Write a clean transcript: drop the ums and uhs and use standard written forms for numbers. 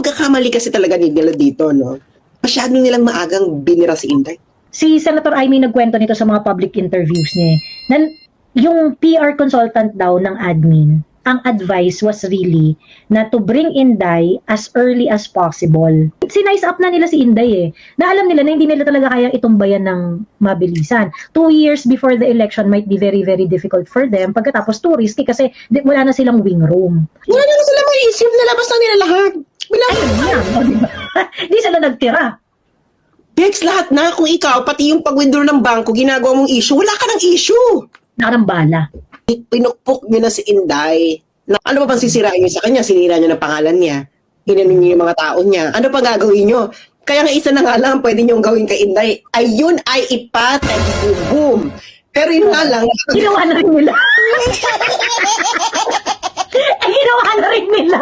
pagkakamali kasi talaga nila dito, no? Masyado nilang maagang binira si Inday. Si Senator Amy nagkwento nito sa mga public interviews niya, na yung PR consultant daw ng admin, ang advice was really na to bring Inday as early as possible. Sinize up na nila si Inday na alam nila na hindi nila talaga kayang itumbayan ng mabilisan. 2 years before the election might be very, very difficult for them. Pagkatapos too risky kasi wala na silang wing room. Wala na sila may isip, nalabas na nila lahat. Di sila nagtira. Bex, lahat na. Kung ikaw, pati yung pag-withdraw ng bangko, ginagawa mong issue, wala ka ng issue. Nakarambala. Pinukpok nyo na si Inday. Ano pa bang sisirain nyo sa kanya? Sinira nyo ng pangalan niya. Hinanin nyo yung mga tao niya. Ano pa gagawin nyo? Kaya nga isa na nga lang pwede nyo gawin kay Inday. Ayun ay ipatay. Boom. Pero yun nga lang. Ginawa na rin nila. Ginawa na rin nila.